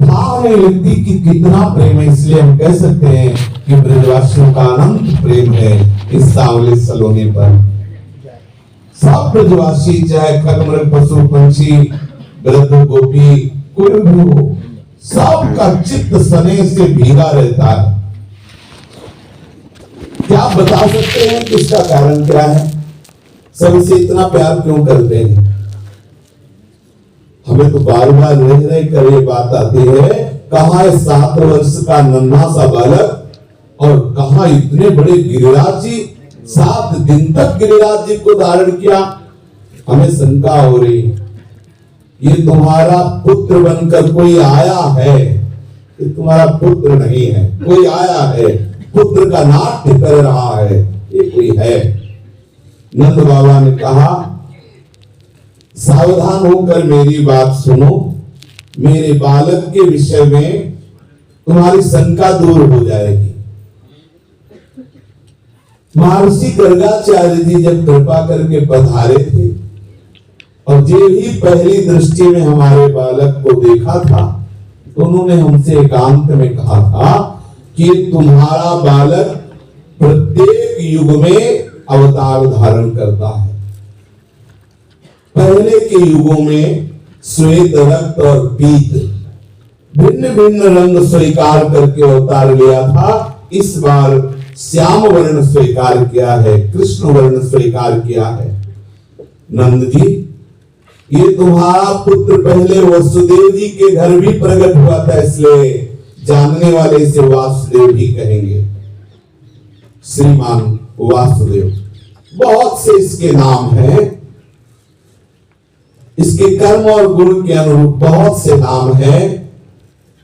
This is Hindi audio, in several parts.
था नहीं लगती कि कितना प्रेम है। इसलिए हम कह सकते हैं कि ब्रजवासियों का अनंत प्रेम है इस सांवले सलोने पर। सब ब्रजवासी, चाहे खगमृग पशु पंछी वृद्ध गोपी कोई भी हो, सबका चित्त स्नेह से भीगा रहता है। क्या आप बता सकते हैं कि इसका कारण क्या है? सबसे इतना प्यार क्यों करते हैं? हमें तो बार बार रह रह कर ये बात आती है, कहाँ है 7 वर्ष का नन्हा सा बालक और कहाँ इतने बड़े गिरिराज जी, 7 दिन तक गिरिराज जी को धारण किया। हमें शंका हो रही, ये तुम्हारा पुत्र बनकर कोई आया है, ये तुम्हारा पुत्र नहीं है, कोई आया है, पुत्र का नाट्य कर रहा है, ये कोई है। नंद बाबा ने कहा, सावधान होकर मेरी बात सुनो, मेरे बालक के विषय में तुम्हारी शंका दूर हो जाएगी। महर्षि गर्गाचार्य जी जब कृपा करके पधारे थे और जो ही पहली दृष्टि में हमारे बालक को देखा था, तो उन्होंने हमसे एकांत में कहा था कि तुम्हारा बालक प्रत्येक युग में अवतार धारण करता है। पहले के युगों में श्वेत, रक्त और पीत भिन्न भिन्न रंग स्वीकार करके अवतार लिया था। इस बार श्याम वर्ण स्वीकार किया है, कृष्ण वर्ण स्वीकार किया है। नंद जी, ये तुम्हारा पुत्र पहले वसुदेव जी के घर भी प्रकट हुआ था, इसलिए जानने वाले इसे वासुदेव भी कहेंगे। श्रीमान वासुदेव, बहुत से इसके नाम हैं, इसके कर्म और गुण के अनुरूप बहुत से नाम हैं।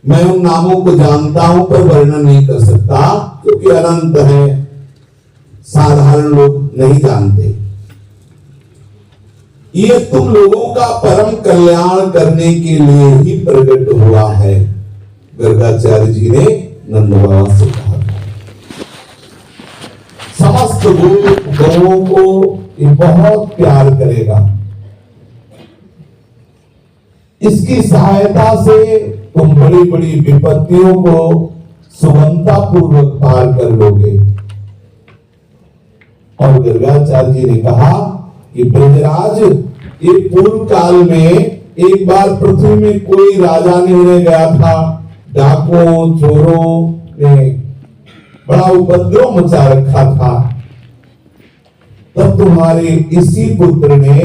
मैं उन नामों को जानता हूं पर वर्णन नहीं कर सकता, क्योंकि अनंत है, साधारण लोग नहीं जानते। ये तुम लोगों का परम कल्याण करने के लिए ही प्रकट हुआ है, गर्गाचार्य जी ने नंद बाबा से कहा। समस्त गौओं को ये बहुत प्यार करेगा। इसकी सहायता से तुम बड़ी बड़ी विपत्तियों को सुगमता पूर्वक पार कर लोगे। और गर्गाचार्य जी ने कहा कि ब्रजराज, ये पूर्व काल में एक बार पृथ्वी में कोई राजा नहीं रह गया था, डाकुओं चोरों ने बड़ा उपद्रव मचा रखा था। तब तुम्हारे इसी पुत्र ने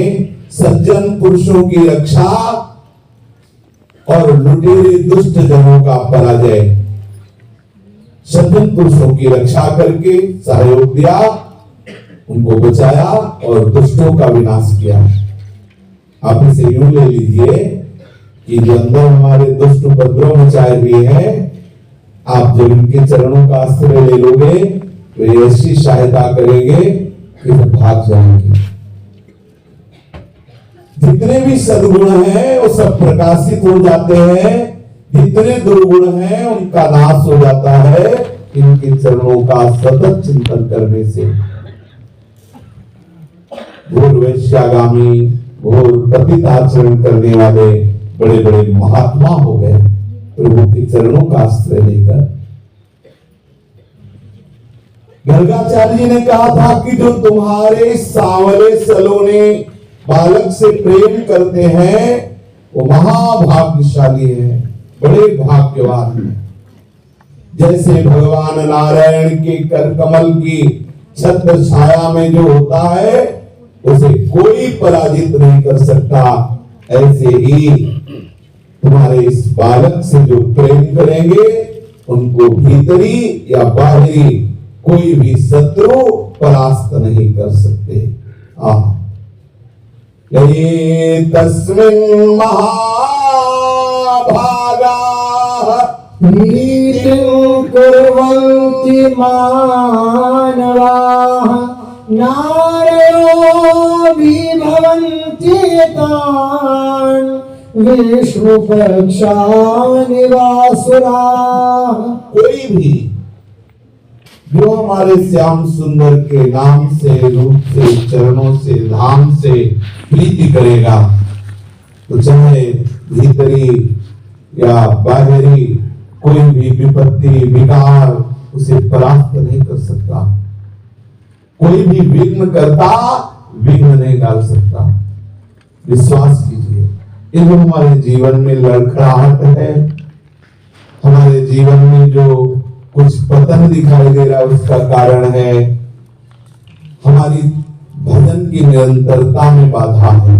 सज्जन पुरुषों की रक्षा और लुटेरे दुष्ट जनों का पराजय, सज्जन पुरुषों की रक्षा करके सहयोग दिया, उनको बचाया और दुष्टों का विनाश किया। आप इसे यूं ले लीजिए कि जो अंदर हमारे दुष्ट उपद्रव मचाए हुए हैं, आप जब इनके चरणों का आश्रय ले लोगे तो ऐसी सहायता करेंगे कि वो भाग जाएंगे। जितने भी सद्गुण हैं वो सब प्रकाशित हो जाते हैं, जितने दुर्गुण हैं उनका नाश हो जाता है इनके चरणों का सतत चिंतन करने से। घोर वैश्यागामी, घोर पतित आचरण करने वाले बड़े बड़े महात्मा हो गए प्रभु के चरणों का आश्रय लेकर। गर्गाचार्य जी ने कहा था कि जो तुम्हारे सांवले सलोने बालक से प्रेम करते हैं वो महाभाग्यशाली है, बड़े भाग्यवान हैं। जैसे भगवान नारायण के कर कमल की छत्र छाया में जो होता है उसे कोई पराजित नहीं कर सकता, ऐसे ही तुम्हारे इस बालक से जो प्रेम करेंगे उनको भीतरी या बाहरी कोई भी शत्रु परास्त नहीं कर सकते। ये तस्मिन् महाभागा नीतिं कुर्वन्ति मानवाः नारयो विभवन्ति तान् विष्णुपक्षानिवासुराः। कोई भी जो हमारे श्याम सुंदर के नाम से, रूप से, चरणों से, धाम से प्रीति करेगा, तो चाहे भीतरी या बाहरी कोई भी विपत्ति विकार उसे परास्त नहीं कर सकता। कोई भी विघ्न करता विघ्न नहीं डाल सकता। विश्वास कीजिए, इन हमारे जीवन में लड़खड़ाहट है, हमारे जीवन में जो कुछ पतन दिखाई दे रहा है उसका कारण है हमारी भजन की निरंतरता में बाधा है।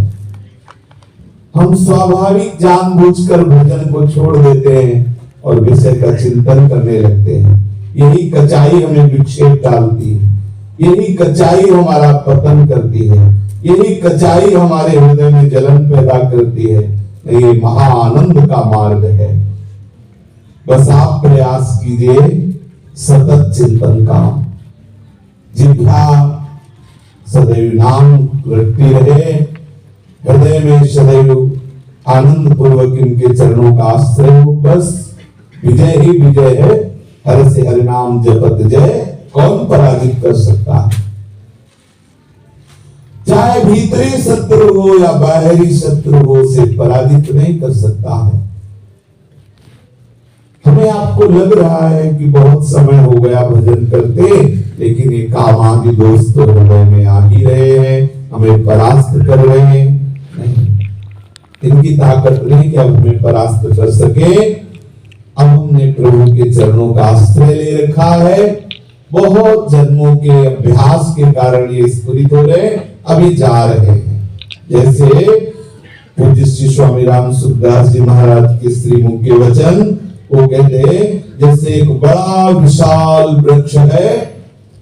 हम स्वाभाविक जानबूझकर भजन को छोड़ देते हैं और विषय का चिंतन करने लगते हैं। यही कचाई हमें विक्षेप डालती है, यही कचाई हमारा पतन करती है, यही कचाई हमारे हृदय में जलन पैदा करती है। ये महाआनंद का मार्ग है। बस आप प्रयास कीजिए सतत चिंतन का। जिह्वा सदैव नाम रटती रहे, हृदय में सदैव आनंद पूर्वक इनके चरणों का आश्रय हो। बस विजय ही विजय है। हर से हरि नाम जपत जय, कौन पराजित कर सकता है? चाहे भीतरी शत्रु हो या बाहरी शत्रु हो, से पराजित नहीं कर सकता है। हमें आपको लग रहा है कि बहुत समय हो गया भजन करते, लेकिन ये कामादि दोस्त तो हृदय में आ ही रहे हैं, हमें परास्त कर रहे हैं। नहीं, इनकी ताकत नहीं कि अब हमें परास्त कर सके। अब हमने प्रभु के चरणों का आश्रय ले रखा है। बहुत जन्मों के अभ्यास के कारण ये स्फुरित हो रहे, अभी जा रहे हैं। जैसे पूज्य श्री स्वामी राम सुखदास जी महाराज के श्रीमुख के वचन, वो कहते जैसे एक बड़ा विशाल वृक्ष है,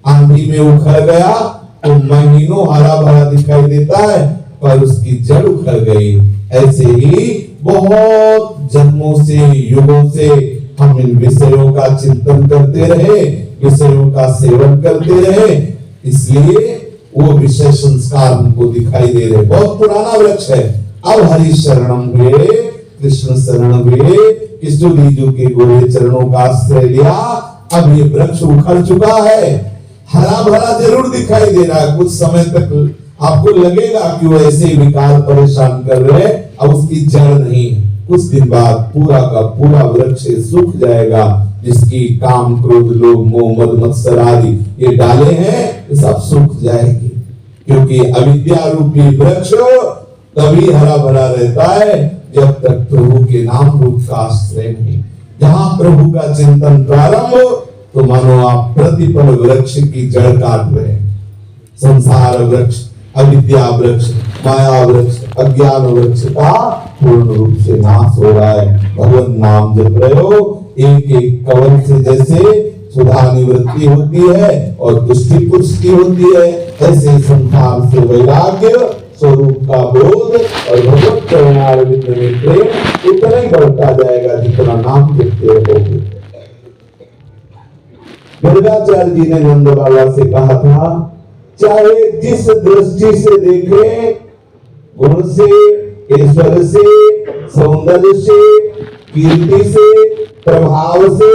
आंधी में उखड़ गया तो महीनों हरा भरा दिखाई देता है, पर उसकी जड़ उखड़ गई। ऐसे ही बहुत जन्मों से युगों से हम इन विषयों का चिंतन करते रहे, विषयों का सेवन करते रहे, इसलिए वो विषय संस्कार हमको दिखाई दे रहे। बहुत पुराना वृक्ष है। अब हरि शरणम हुए, कृष्ण शरण हुए, कृष्ण बीजू के गोरे चरणों का आश्रय लिया। अब ये वृक्ष उखड़ चुका है, हरा भरा जरूर दिखाई दे रहा है। कुछ समय तक आपको लगेगा कि वो ऐसे ही विकार परेशान कर रहे हैं, अब उसकी जड़ नहीं। कुछ दिन बाद पूरा का पूरा वृक्ष सूख जाएगा, जिसकी काम क्रोध लोभ मोह मद मत्सर आदि ये डाले हैं, ये सब सूख जाएगी। क्योंकि अविद्या रूपी वृक्ष तभी हरा भरा रहता है जब तक प्रभु के नाम रूप का आश्रय नहीं। जहां प्रभु का चिंतन प्रारंभ हो, तो मानो आप प्रतिपल वृक्ष की जड़ काट रहे हैं। संसार वृक्ष, अविद्या वृक्ष, माया वृक्ष, अज्ञान वृक्ष का पूर्ण रूप से नाश हो रहा है। भगवान नाम जप रहे हो, एक एक कवल से जैसे सुधा निवृत्ति होती है और दुष्टि पुष्टि होती है, ऐसे संसार से वैराग्य, स्वरूप का बोध और भगवत चरणारविंद में प्रेम उतना ही बढ़ता जाएगा जितना नाम जपते रहोगे। गर्गाचार्य जी ने नंद बाबा से कहा था, चाहे जिस दृष्टि से देखें, गुण से, ईश्वर से, सौंदर्य से, कीर्ति से, प्रभाव से,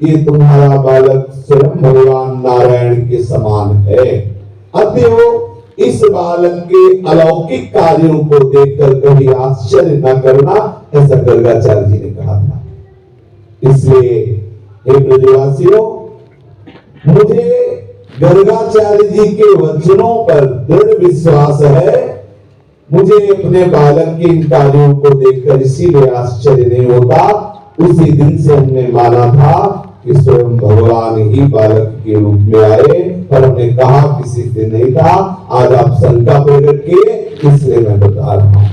ये तुम्हारा बालक स्वयं भगवान नारायण के समान है। अतएव इस बालक के अलौकिक कार्यों को देखकर कभी आश्चर्य न करना, ऐसा गर्गाचार्य जी ने कहा था। इसलिए हे ब्रजवासियों, मुझे गर्गाचार्य जी के वचनों पर दृढ़ विश्वास है। मुझे अपने बालक के इन कार्यों को देखकर इसीलिए आश्चर्य नहीं होता। उसी दिन से हमने माना था कि स्वयं भगवान ही बालक के रूप में आए, पर हमने कहा किसी से नहीं था। आज आप शंका प्रकट किए, इसलिए मैं बता रहा हूं।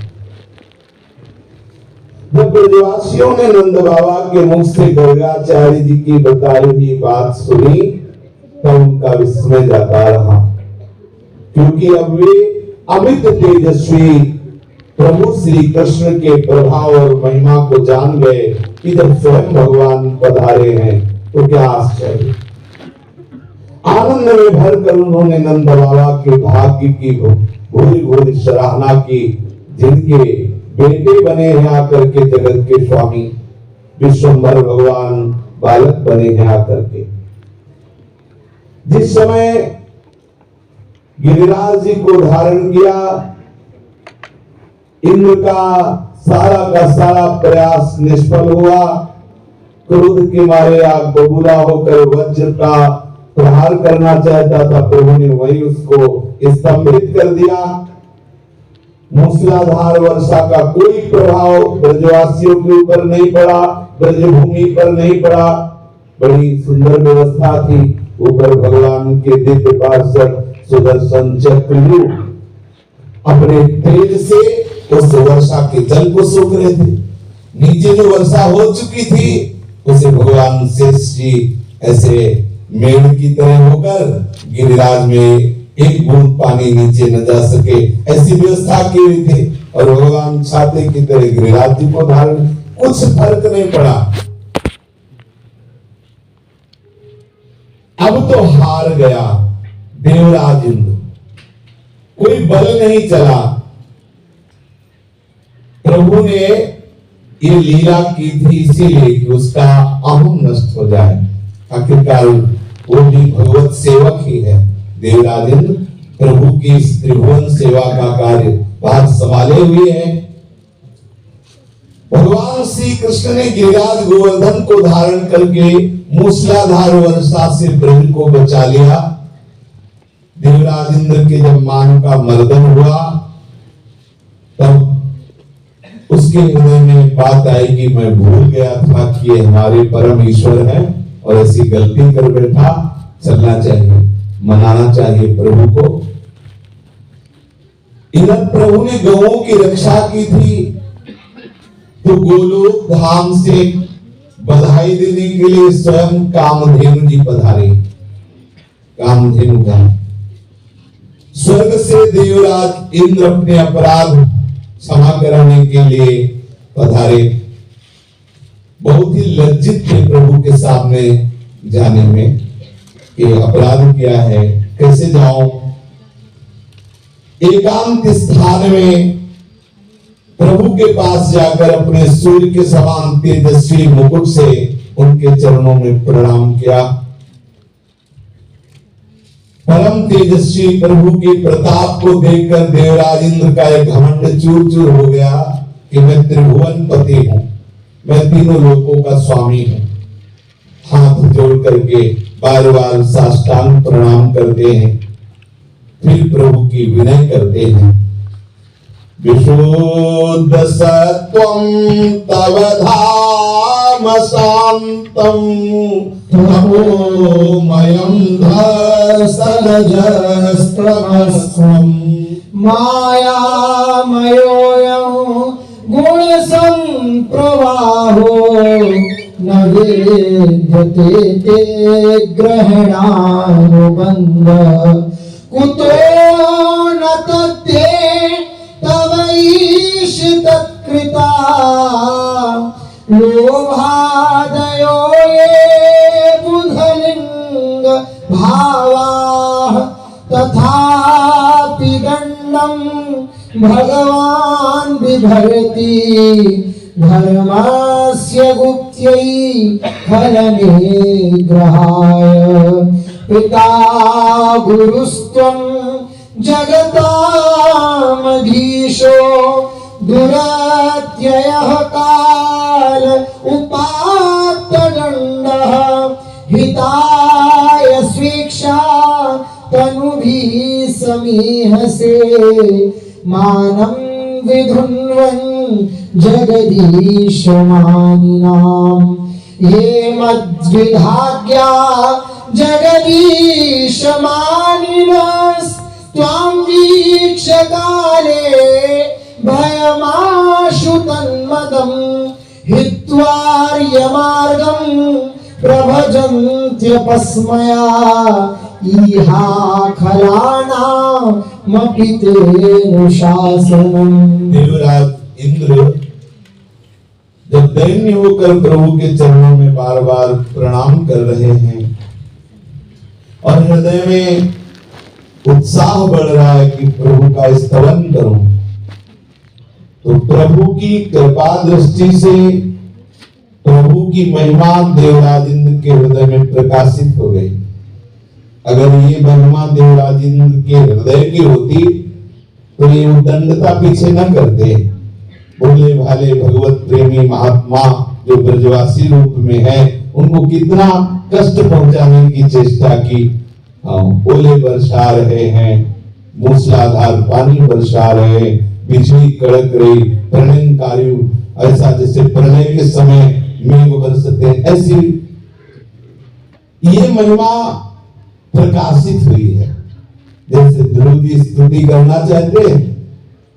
जब ब्रजवासियों ने नंद बाबा के मुख से गर्गाचार्य जी की बताई हुई बात सुनी, तब उनका विस्मय जाता रहा, क्योंकि अब वे अमित तेजस्वी प्रभु श्री कृष्ण के प्रभाव और महिमा को जान गए कि जब स्वयं भगवान पधारे हैं तो क्या आश्चर्य। आनंद में भरकर उन्होंने नंद बाबा के भाग्य की भूरी भूरी सराहना की, जिनके बेटे बने हैं आकर के जगत के स्वामी, विश्वंभर भगवान बालक बने हैं आकर के। जिस समय गिरिराज जी को धारण किया, इंद्र का सारा का सारा प्रयास निष्फल हुआ। क्रोध के मारे आग बबूला होकर वज्र का प्रहार करना चाहता था, प्रभु ने वही उसको स्तंभित कर दिया। मूसलाधार वर्षा का कोई प्रभाव ब्रजवासियों के ऊपर नहीं पड़ा, ब्रजभूमि पर नहीं पड़ा। बड़ी सुंदर व्यवस्था थी। ऊपर भगवान के दिव्य पार्षद सुदर्शन चक्र अपने तेज से उस वर्षा के जल को सोख रहे थे। नीचे जो वर्षा हो चुकी थी उसे भगवान शेष जी ऐसे मेढ़ की तरह होकर गिरिराज में एक बूंद पानी नीचे न जा सके ऐसी व्यवस्था की हुई थी। और भगवान छाते की तरह गिरिराज जी को धारण, कुछ फर्क नहीं पड़ा। अब तो हार गया देवराज इंद्र, कोई बल नहीं चला। प्रभु ने ये लीला की थी इसीलिए कि उसका अहम नष्ट हो जाए। आखिरकार वो भी भगवत सेवक ही है। देवराज इंद्र प्रभु की इस त्रिभुवन सेवा का कार्य भार संभाले हुए हैं। भगवान श्री कृष्ण ने गिरिराज गोवर्धन को धारण करके मूसलाधार वर्षा से ब्रज को बचा लिया। देवराज इंद्र के जब मान का मर्दन हुआ तब उसके हृदय में बात आई कि मैं भूल गया था कि ये हमारे परम ईश्वर है और ऐसी गलती कर बैठा। चलना चाहिए, मनाना चाहिए प्रभु को। इधर प्रभु ने गौओं की रक्षा की थी तो गोलोक धाम से बधाई देने के लिए स्वयं कामधेनु जी पधारे। कामधेनु का स्वर्ग से देवराज इंद्र अपने अपराध क्षमा कराने के लिए पधारे। बहुत ही लज्जित थे प्रभु के सामने जाने में कि अपराध क्या है, कैसे जाऊं। एकांत स्थान में प्रभु के पास जाकर अपने सूर्य के समान तेजस्वी मुकुट से उनके चरणों में प्रणाम किया। परम तेजस्वी प्रभु के प्रताप को देखकर देवराज इंद्र का एक घमंड चूर चूर हो गया कि मैं त्रिभुवन पति हूं, मैं तीनों लोकों का स्वामी हूं। हाथ जोड़ करके बार बार साष्टांग प्रणाम करते हैं, फिर प्रभु की विनय करते हैं। विशुद्ध सत्वं तव धाम शांतम तपोमयं धस्तनजस्त्रमस्वं मायामयोऽयं गुणसंप्रवाहो न वेद्यते ते ग्रहणानुबन्ध कुतो न तत्ते तव ईश तत्कृता लोभादयो ये बुधलिंग भावाः तथापि दण्डं भगवान् बिभर्ति धर्मस्य गुप्त्यै फलनिग्रहाय पिता गुरुस्त्वं जगतामधीशो दुरत्ययः काल उपात्तदण्डः हिताय स्वेच्छा तनुभिः समीहसे मानं विधुन्वन् जगदीशमानिनाम् ये मद्विधाज्ञा जगदीशमानिनस्त्वां वीक्ष्य काले भयमाशु तन्मदम् हित्वार्यमार्गं प्रभजन्त्यपस्मया इहा खलानामपि तेनुशासनम्। देवराज इंद्र जब दैन्य होकर प्रभु के चरणों में बार बार प्रणाम कर रहे हैं और हृदय में उत्साह बढ़ रहा है कि प्रभु का स्तवन करूं, तो प्रभु की कृपा दृष्टि से प्रभु की महिमा देवराज इंद्र के हृदय में प्रकाशित हो गई। अगर ये महिमा देवराज इंद्र के हृदय की होती तो ये उद्दंडता पीछे न करते, भोले भाले भगवत प्रेमी महात्मा जो ब्रजवासी रूप में है, उनको कितना कष्ट पहुंचाने की चेष्टा की। ओले बरसा रहे हैं, मूसलाधार पानी बरसा रहे, बिजली कड़क रही, प्रलयकारी, ऐसा जैसे प्रलय के समय मेघ बरसते, ऐसी ये महिमा प्रकाशित हुई है। जैसे ध्रुव जी स्तुति करना चाहते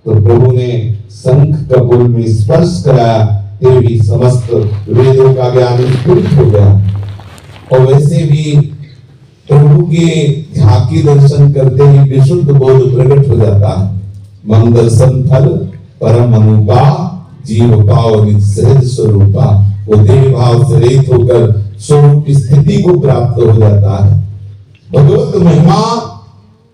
तो प्रभु ने शंख कपूर में स्पर्श कराया, देवी समस्त वेदों का ज्ञान स्फुरित हो गया। और वैसे भी प्रभु के झांकी दर्शन करते ही विशुद्ध बोध प्रकट हो जाता है। मन दर्शन फल परम अनुपा, जीव पाव निज सहज स्वरूपा। वो देह भाव से रहित होकर स्वरूप स्थिति को प्राप्त हो जाता है। भगवत महिमा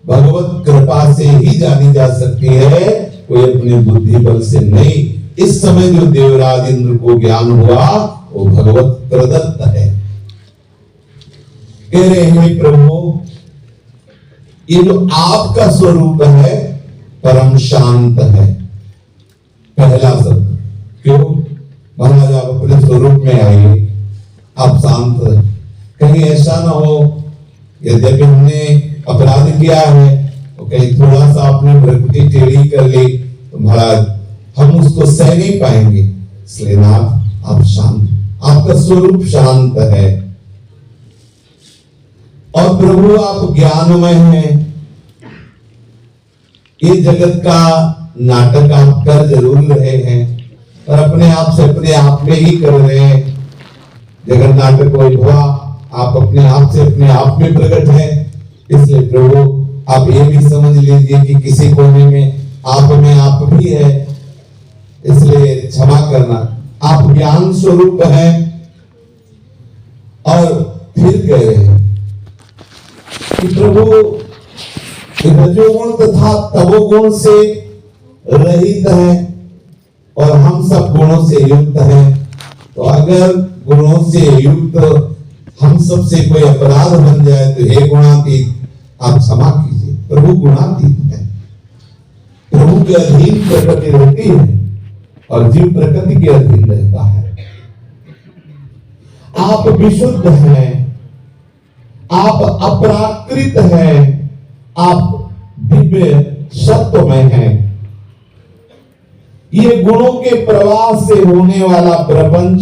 भगवत कृपा से ही जानी जा सकती है, कोई अपने बुद्धि बल से नहीं। इस समय जो देवराज इंद्र को ज्ञान हुआ वो भगवत प्रदत्त है। कह रहे हैं प्रभु, ये जो आपका स्वरूप है परम शांत है। पहला शब्द क्यों? महाराज आप अपने स्वरूप में आइए, आप शांत रहे। कहीं ऐसा ना हो यद्यपि हमने अपराध किया है तो कहीं थोड़ा सा आपने प्रकृति टेढ़ी कर ली तो महाराज हम उसको सह नहीं पाएंगे। इसलिए नाथ आप शांत, आपका स्वरूप शांत है। और प्रभु आप ज्ञानमय हैं। ये जगत का नाटक आप कर जरूर रहे हैं और अपने आप में ही कर रहे हैं। जगत नाटक वैभवा आप अपने आप से अपने आप में प्रकट है। इसलिए प्रभु आप ये भी समझ लीजिए कि किसी कोने में आप भी है, इसलिए क्षमा करना। आप ज्ञान स्वरूप हैं। और फिर कह रहे हैं कि प्रभु रजोगुण तथा तमोगुण से रहित है और हम सब गुणों से युक्त हैं। तो अगर गुणों से युक्त हम सब से कोई अपराध बन जाए तो हे गुणातीत आप क्षमा कीजिए। प्रभु गुणातीत है, प्रभु के अधीन प्रकृति रहती है और जीव प्रकृति के अधीन रहता है। आप विशुद्ध हैं, आप अपराकृत हैं, आप दिव्य सत्वमय हैं। ये गुणों के प्रवाह से होने वाला प्रपंच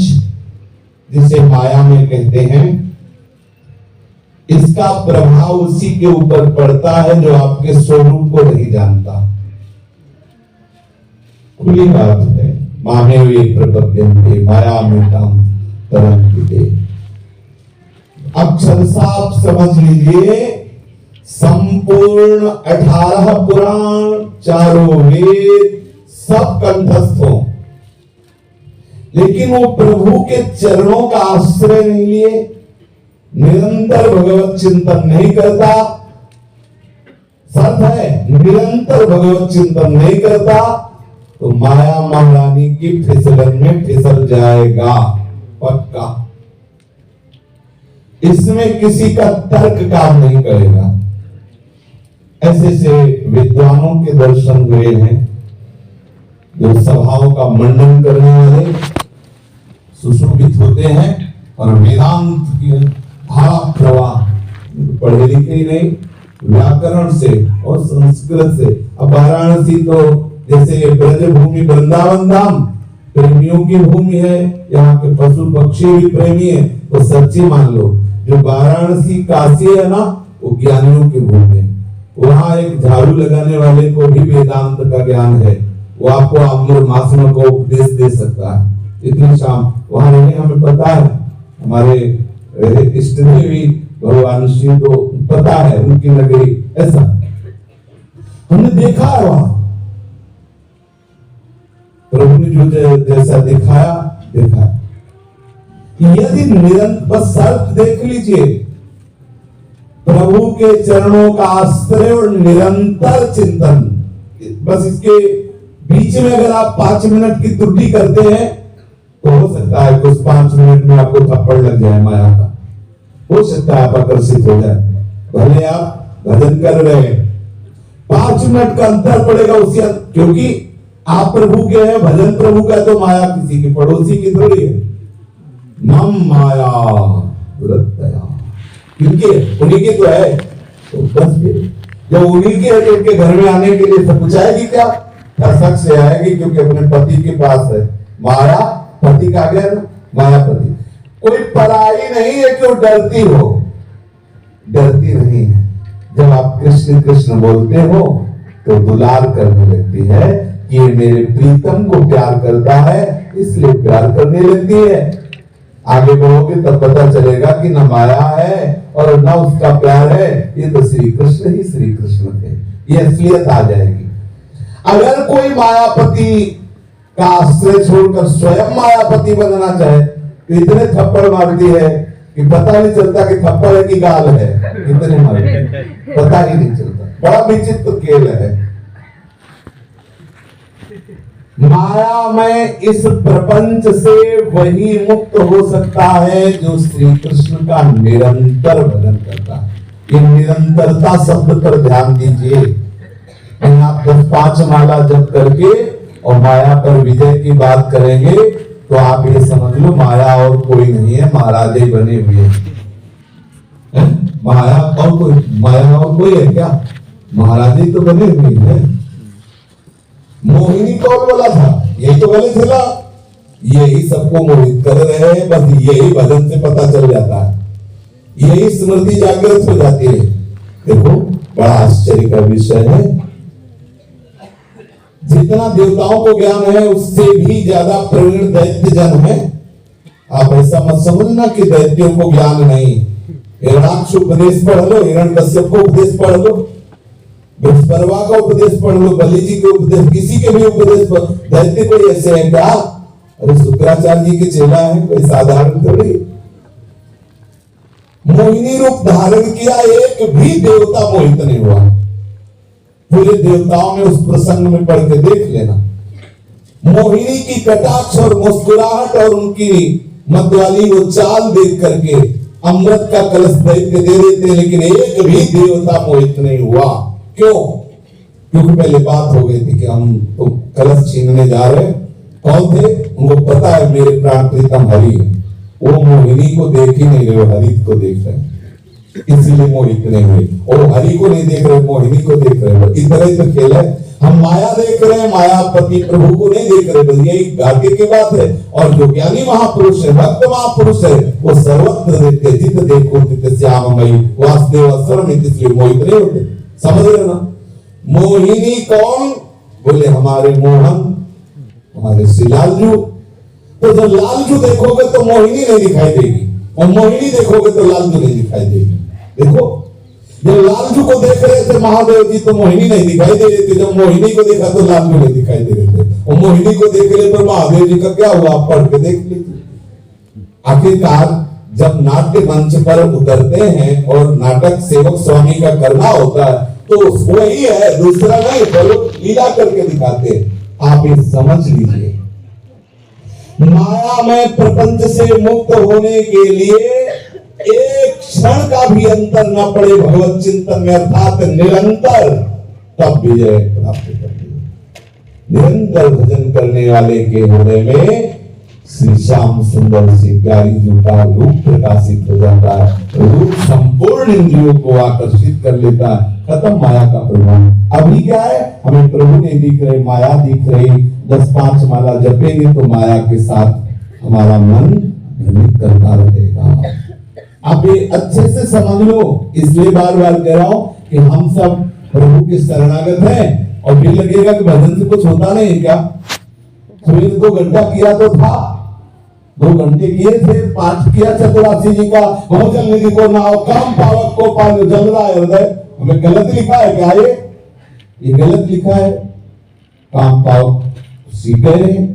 जिसे माया में कहते हैं, इसका प्रभाव उसी के ऊपर पड़ता है जो आपके स्वरूप को नहीं जानता। खुली बात है, मामेवे प्रपद्यन्ते माया में काम तरंगिते। अक्षर साफ समझ लीजिए, संपूर्ण 18 पुराण, चारों वेद सब कंठस्थ हो, लेकिन वो प्रभु के चरणों का आश्रय नहीं लिए, निरंतर भगवत चिंतन नहीं करता। सत्य है, निरंतर भगवत चिंतन नहीं करता तो माया महारानी की फिसलन में फिसल जाएगा पक्का। इसमें किसी का तर्क काम नहीं करेगा। ऐसे से विद्वानों के दर्शन हुए हैं जो सभाओं का मंडन करने वाले सुशोभित होते हैं और वेदांत की धारा प्रवाह, पढ़े लिखे ही नहीं, व्याकरण से और संस्कृत से। अब वाराणसी तो जैसे ब्रज भूमि वृंदावन धाम प्रेमियों की भूमि है, यहाँ के पशु पक्षी भी प्रेमी है। तो सच्ची मान लो, जो वाराणसी काशी है ना, वो ज्ञानियों की भूमि है। वहां एक झाड़ू लगाने वाले को भी वेदांत का ज्ञान है, वो आपको आमूल मासनों को उपदेश दे सकता है। इतनी शाम वहां रहने हमें पता है, हमारे इष्ट देवी भगवान शिव को पता है उनकी नगरी, ऐसा हमने देखा है। वहां प्रभु ने जो जैसा दिखाया देखा। यदि निरंतर, बस शर्त देख लीजिए, प्रभु के चरणों का आश्रय और निरंतर चिंतन, बस इसके बीच में अगर आप 5 मिनट की त्रुटि करते हैं तो हो सकता है कुछ 5 मिनट में आपको थप्पड़ लग जाए माया का, हो सकता है आप आकर्षित हो जाए। भले आप भजन कर रहे हैं, 5 मिनट का अंतर पड़ेगा उसी, क्योंकि आप प्रभु के हैं, भजन प्रभु का, तो माया किसी के पड़ोसी की थोड़ी है। मम माया दुरत्तया, क्योंकि उन्हीं की तो है, तो बस फिर जब उन्हीं की है तो उनके घर में आने के लिए सब कुछ आएगी क्या? शक से आएगी, क्योंकि अपने पति के पास है। माया पति का गया ना, मायापति। कोई पराई नहीं है कि वो डरती हो, डरती नहीं है। जब आप कृष्ण कृष्ण बोलते हो तो दुलार करने लगती है कि ये मेरे प्रीतम को प्यार करता है, इसलिए प्यार करने लगती है। आगे बढ़ोगे तब पता चलेगा कि न माया है और न उसका प्यार है, ये तो श्री कृष्ण ही श्री कृष्ण थे। ये असलियत आ जाएगी। अगर कोई मायापति का आश्रय छोड़कर स्वयं मायापति बनना चाहे तो इतने थप्पड़ मारती है कि पता नहीं चलता कि थप्पड़ है कि गाल है, इतने मारती, पता ही नहीं चलता। बड़ा विचित्र खेल है। माया में इस प्रपंच से वही मुक्त हो सकता है जो श्री कृष्ण का निरंतर भजन करता है। ये निरंतरता शब्द पर ध्यान दीजिए। आप 10-5 माला जप करके और माया पर विजय की बात करेंगे तो आप ये समझ लो माया और कोई नहीं है, महाराज ही बने हुए हैं। माया और कोई है क्या? महाराज ही तो बने हुए हैं। मोहिनी कौन बोला था? यही तो गले चला, यही सबको मोहित कर रहे हैं। बस यही भजन से पता चल जाता है, यही स्मृति जागृत हो जाती है। देखो बड़ा आश्चर्य का विषय है। जितना देवताओं को ज्ञान है उससे भी ज्यादा प्रवीण दैत्य जन है। आप ऐसा मत समझना कि दैत्यों को ज्ञान नहीं। हिरण्याक्ष उपदेश पढ़ लो, हिरण्यकश्यप को उपदेश पढ़ लो, बृहस्पति का उपदेश पढ़ लो, बलि जी के उपदेश, किसी के भी उपदेश पढ़। दैत्य कोई ऐसे है क्या? अरे शुक्राचार्य जी के चेला है, कोई साधारण थोड़ी। मोहिनी रूप धारण किया, एक भी देवता मोहित नहीं हुआ। पूरे देवताओं में उस प्रसंग में पढ़ के देख लेना। मोहिनी की कटाक्ष और मुस्कुराहट और उनकी मतवाली वो चाल देख करके अमृत का कलश दैत्य दे देते, लेकिन एक भी देवता मोहित नहीं हुआ। क्यों? क्योंकि पहले बात हो गई थी कि हम तो कलश छीनने जा रहे हैं। कौन थे? उनको पता है मेरे प्राण प्रीतम हरि है। वो मोहिनी को देख ही नहीं रहे, हरि को देख रहे हैं, इसीलिए मोहित नहीं हुए। और हरि को नहीं देख रहे, मोहिनी को देख रहे हैं। इतना ही तो खेल है। हम माया देख रहे हैं, मायापति प्रभु को नहीं देख रहे। बस यही भाग्य की बात है। और जो ज्ञानी महापुरुष है, भक्त महापुरुष है, वो सर्वत्र देखते, जित देखो तित श्याममयी वासुदेव सर्वमिति, इसलिए मोहित नहीं होते। समझ रहे ना? मोहिनी कौन? बोले हमारे मोहन, हमारे श्री लालजू। तो जब लालजू देखोगे तो मोहिनी नहीं दिखाई देगी, और मोहिनी देखोगे तो लालजू नहीं दिखाई देगी। देखो जब लालजू को देख रहे थे महादेव जी तो मोहिनी नहीं दिखाई दे रही थी, जब मोहिनी को देखा तो लालजू नहीं दिखाई दे रहे थे। और मोहिनी को देखने पर महादेव जी का क्या हुआ, आप पढ़ के देख लीजिए। आखिरकार जब नाट्य मंच पर उतरते हैं और नाटक सेवक स्वामी का करना होता है तो वही है, दूसरा नहीं। तो लोग लीला करके दिखाते हैं। आप ये समझ लीजिए, माया में प्रपंच से मुक्त होने के लिए एक क्षण का भी अंतर न पड़े भगवत चिंतन में, अर्थात निरंतर, तब विजय प्राप्त करती है। निरंतर भजन करने वाले के हृदय में श्री श्याम सुंदर सी प्यारी जी का रूप प्रकाशित हो जाता है। रूप संपूर्ण इंद्रियों को आकर्षित कर लेता है। खत्म माया का प्रभाव। अभी क्या है, हमें प्रभु नहीं दिख रहे, माया दिख रही। 10-5 माला जपेंगे तो माया के साथ हमारा मन भ्रमित करता रहेगा। आप ये अच्छे से समझ लो। इसलिए बार बार कह रहा हूं कि हम सब प्रभु के शरणागत हैं। और फिर लगेगा कि भजन से कुछ होता नहीं क्या? सुबह 2 घंटा किया तो था, 2 घंटे किए थे, पाठ किया चतुरासी जी का, भोजन निधि को नाव, काम पावक को पानी, जल रहा है हृदय। हमें गलत लिखा है क्या? ये गलत लिखा है। काम पावक सीखे रहे।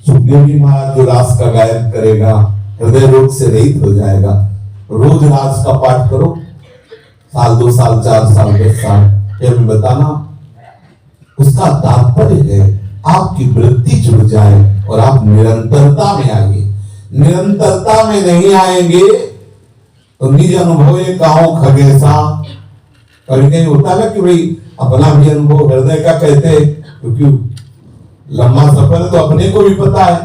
सुखदेव जी महाराज जो रास का गायन करेगा हृदय रोग से रहित हो जाएगा। रोज रास का पाठ करो, साल 2 साल 4 साल 10 साल, ये मैं बताना। उसका तात्पर्य है आपकी वृत्ति जुड़ जाए और आप निरंतरता में आएंगे। निरंतरता में नहीं आएंगे तो निज अनुभव कहो खगेसा। कभी कहीं होता है ना कि भाई अपना भी अनुभव हृदय का कहते, क्योंकि लंबा सफर है तो अपने को भी पता है,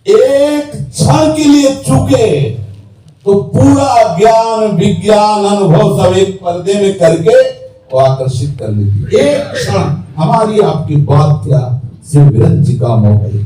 एक क्षण के लिए चुके तो पूरा ज्ञान विज्ञान अनुभव सब एक पर्दे में करके वो आकर्षित कर लेती है। एक क्षण हमारी आपकी बात क्या शिव विरंज का मोह है।